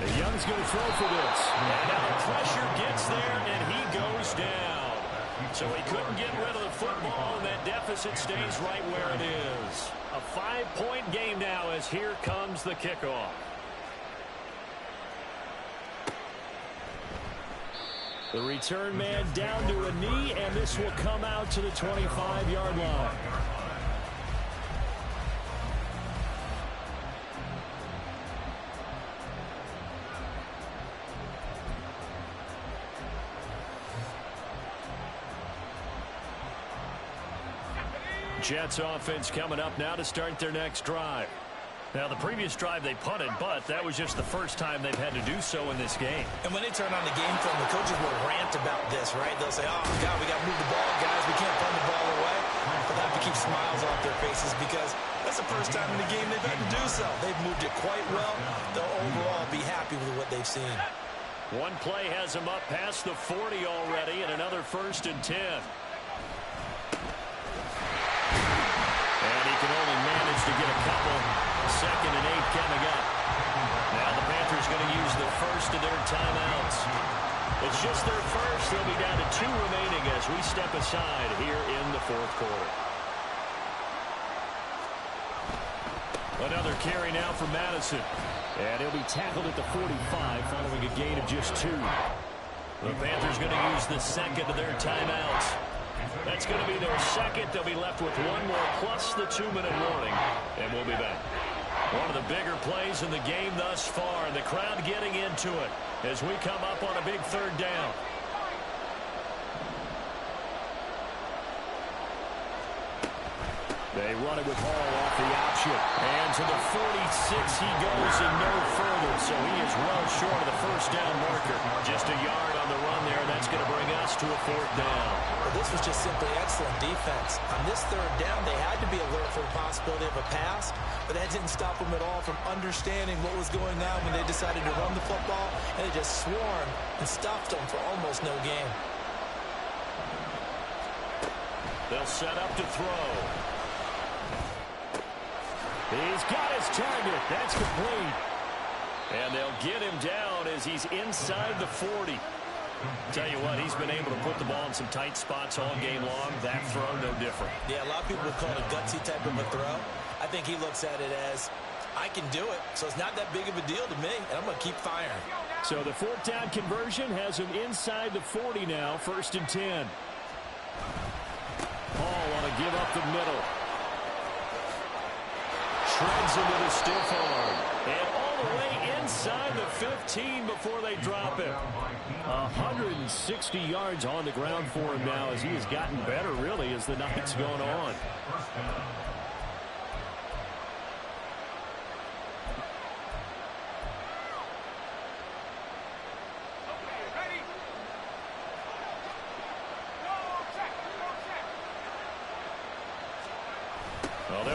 And Young's going to throw for this. And now the pressure gets there, and he goes down. So he couldn't get rid of the football, and that deficit stays right where it is. A 5-point game now as here comes the kickoff. The return man down to a knee, and this will come out to the 25-yard line. Jets offense coming up now to start their next drive. Now, the previous drive they punted, but that was just the first time they've had to do so in this game. And when they turn on the game film, the coaches will rant about this, right? They'll say, oh, God, we got to move the ball, guys. We can't punt the ball away. But they have to keep smiles off their faces because that's the first time in the game they've had to do so. They've moved it quite well. They'll overall be happy with what they've seen. One play has them up past the 40 already, and another 1st and 10. And he can only manage to get a couple. 2nd and 8 coming up. Now the Panthers going to use the first of their timeouts. It's just their first. They'll be down to 2 remaining as we step aside here in the 4th quarter. Another carry now for Madison. And he'll be tackled at the 45 following a gain of just 2. The Panthers going to use the 2nd of their timeouts. That's going to be their 2nd. They'll be left with 1 more plus the 2-minute warning. And we'll be back. One of the bigger plays in the game thus far, and the crowd getting into it as we come up on a big 3rd down. They run it with Hall off the option. And to the 46 he goes and no further. So he is well short of the 1st down marker. Just a yard on the run there. That's going to bring us to a 4th down. Well, this was just simply excellent defense. On this 3rd down, they had to be alert for the possibility of a pass, but that didn't stop them at all from understanding what was going on when they decided to run the football, and they just swarmed and stuffed them for almost no gain. They'll set up to throw. He's got his target. That's complete. And they'll get him down as he's inside the 40. Tell you what, he's been able to put the ball in some tight spots all game long. That throw, no different. Yeah, a lot of people would call it a gutsy type of a throw. I think he looks at it as, I can do it, so it's not that big of a deal to me, and I'm going to keep firing. So the 4th down conversion has him inside the 40 now, 1st and 10. Hall want to give up the middle. Shreds into the stiff arm. And all the way inside the 15 before they drop him. 160 yards on the ground for him now as he has gotten better, really, as the night's gone on.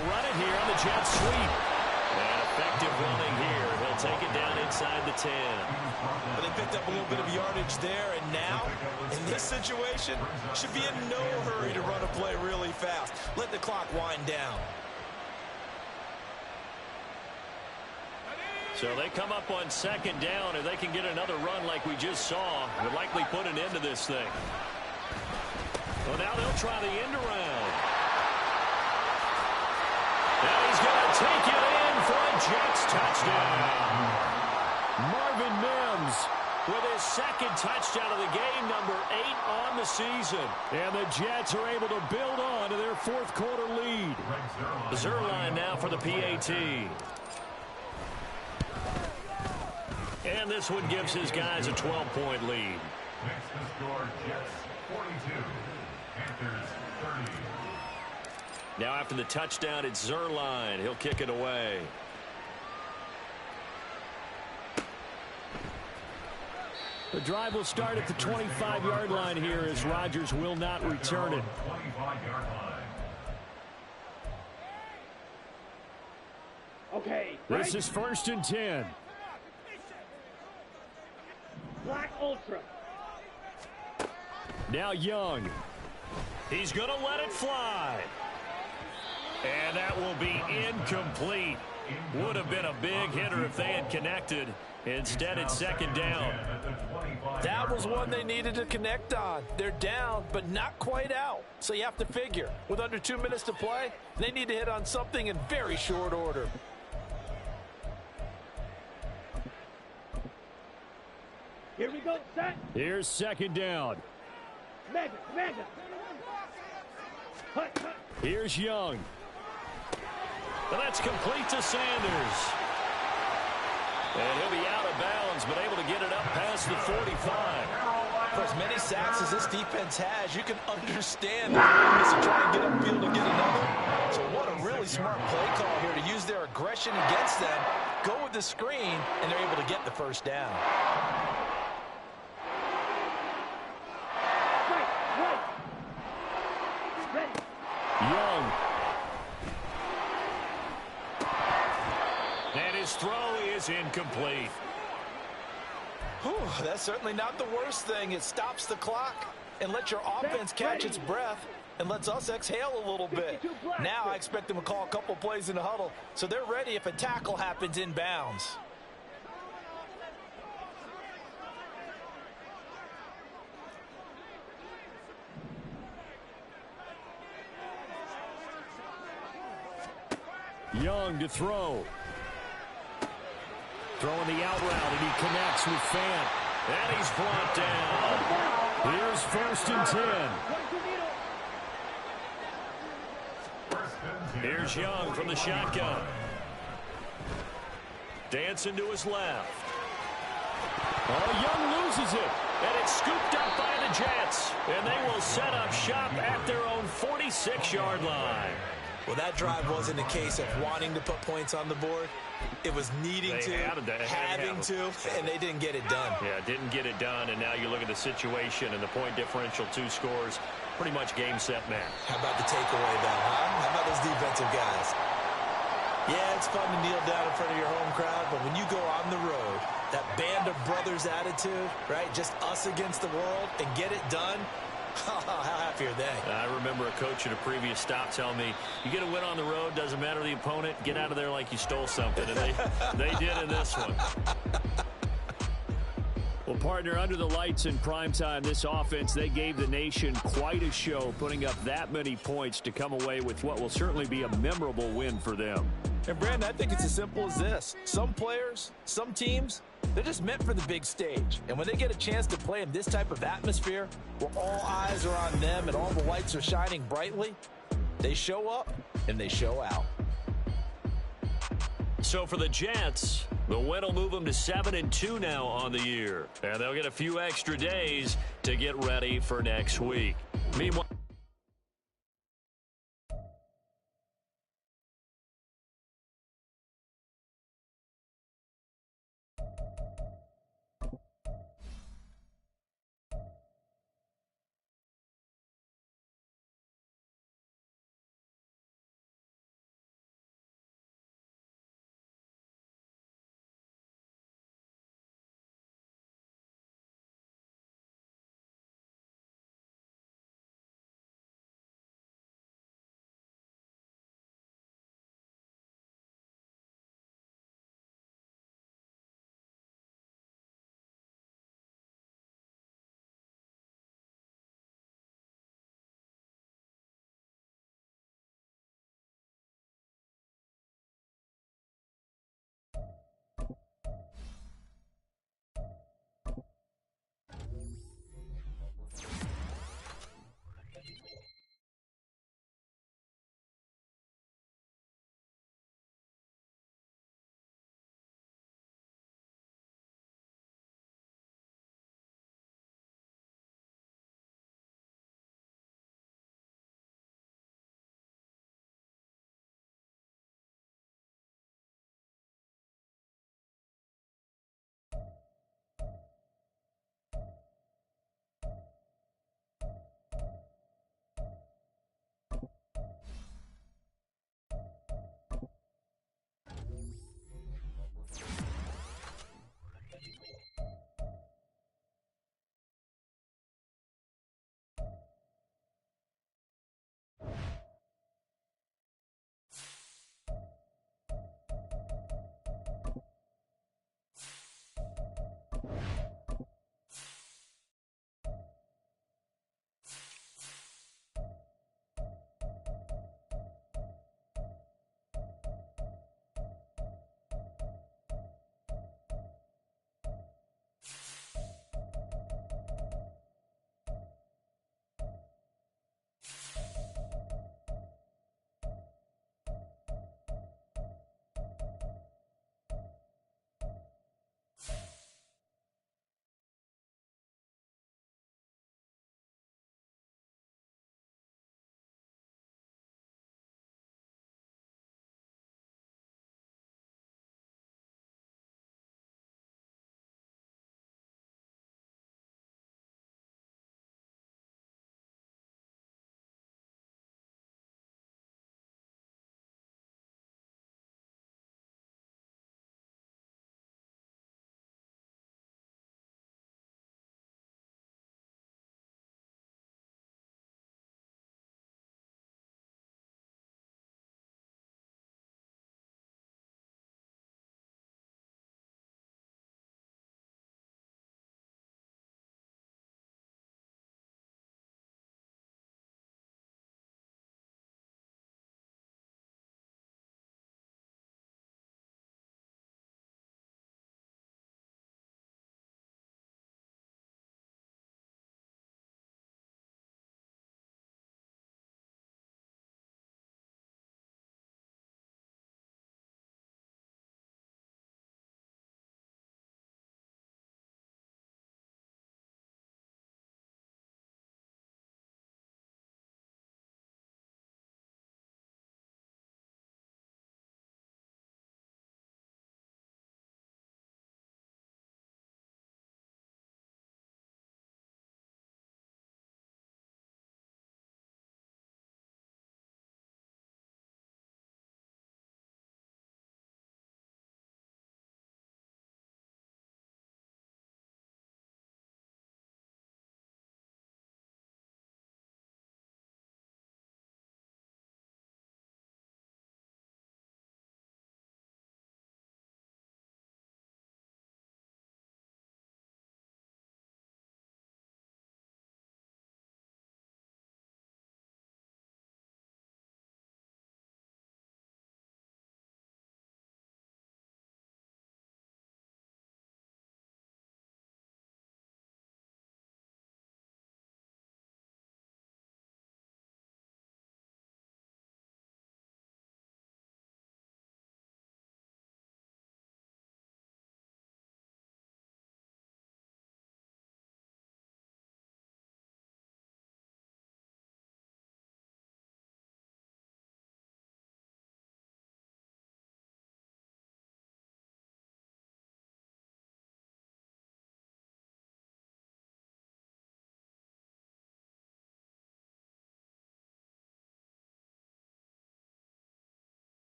They'll run it here on the jet sweep. And effective running here. He'll take it down inside the 10. But they picked up a little bit of yardage there, and now, in this situation, should be in no hurry to run a play really fast. Let the clock wind down. So they come up on second down. If they can get another run like we just saw, would likely put an end to this thing. Well, now they'll try the end around. And he's going to take it in for a Jets touchdown. Marvin Mims with his second touchdown of the game, number 8 on the season. And the Jets are able to build on to their fourth quarter lead. Zerline now for the PAT. And this one gives his guys a 12-point lead. Next to score, Jets 42, Panthers 30. Now after the touchdown, it's Zerline. He'll kick it away. The drive will start at the 25-yard line here as Rodgers will not return it. 25-yard line. Okay. This is 1st and 10. Black Ultra. Now Young. He's going to let it fly. And that will be incomplete. Would have been a big hitter if they had connected. Instead, it's second down. That was one they needed to connect on. They're down, but not quite out. So you have to figure, with under 2 minutes to play, they need to hit on something in very short order. Here we go, set. Here's second down. Mega. Hut. Here's Young. And that's complete to Sanders. And he'll be out of bounds, but able to get it up past the 45. For as many sacks as this defense has, you can understand the willingness to try and get upfield and get another. So what a really smart play call here to use their aggression against them, go with the screen, and they're able to get the first down. Young. And his throw is incomplete. Whew, that's certainly not the worst thing. It stops the clock and lets your offense catch its breath and lets us exhale a little bit. Now I expect them to call a couple plays in the huddle so they're ready if a tackle happens inbounds. Young to throw. Throwing the out route, and he connects with Fant. And he's brought down. Here's 1st and 10. Here's Young from the shotgun. Dancing to his left. Oh, Young loses it. And it's scooped up by the Jets. And they will set up shop at their own 46-yard line. Well, that drive wasn't a case of wanting to put points on the board. It was needing to, having to, and they didn't get it done. Yeah, didn't get it done, and now you look at the situation and the point differential, 2 scores, pretty much game, set, match. How about the takeaway, though, huh? How about those defensive guys? Yeah, it's fun to kneel down in front of your home crowd, but when you go on the road, that band of brothers attitude, right, just us against the world, and get it done, how happy are they? I remember a coach at a previous stop telling me, you get a win on the road, doesn't matter the opponent, get out of there like you stole something. And they did in this one. Well, partner, under the lights in primetime, this offense, they gave the nation quite a show, putting up that many points to come away with what will certainly be a memorable win for them. And, Brandon, I think it's as simple as this. Some players, some teams, they're just meant for the big stage. And when they get a chance to play in this type of atmosphere where all eyes are on them and all the lights are shining brightly, they show up and they show out. So for the Jets, the win will move them to 7-2 now on the year. And they'll get a few extra days to get ready for next week. Meanwhile,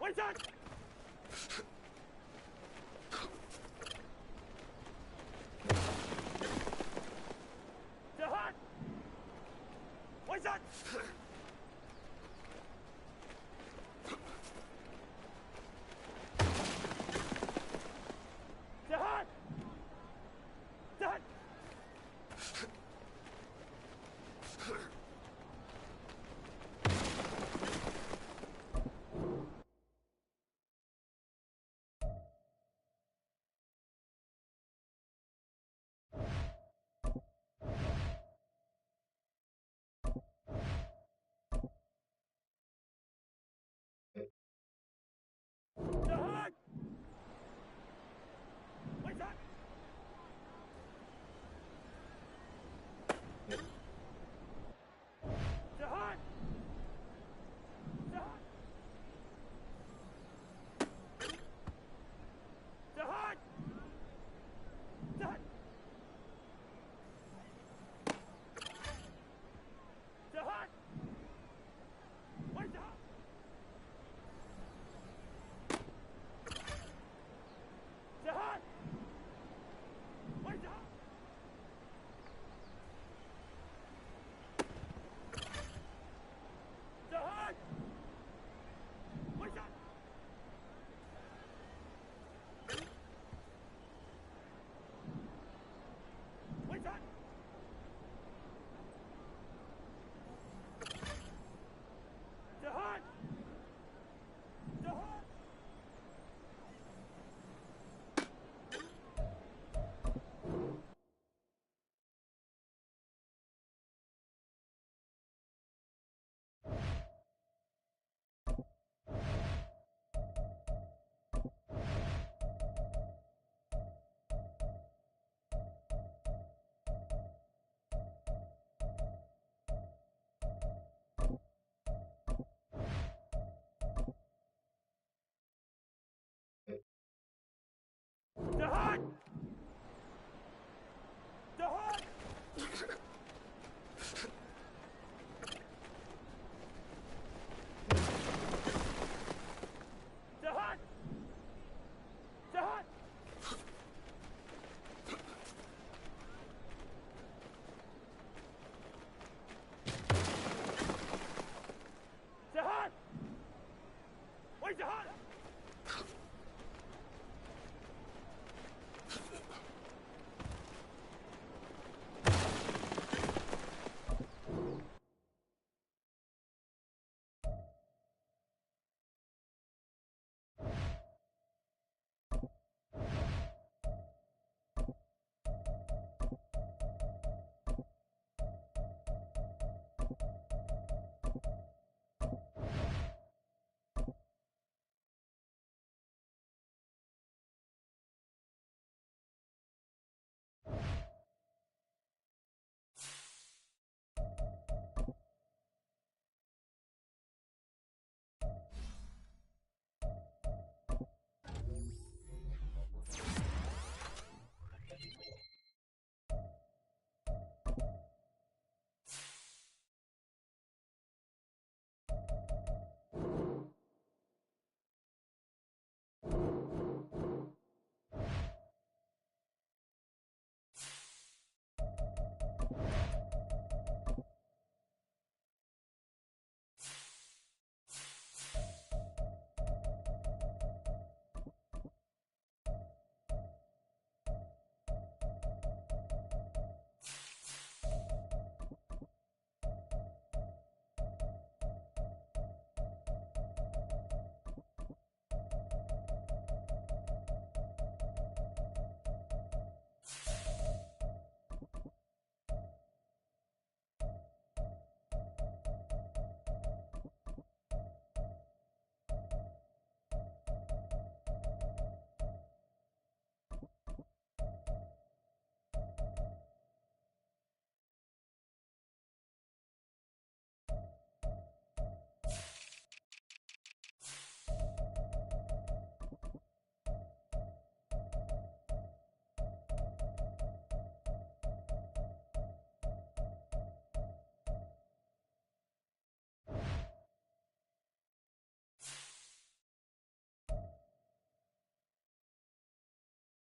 What is that? The hot. What is that?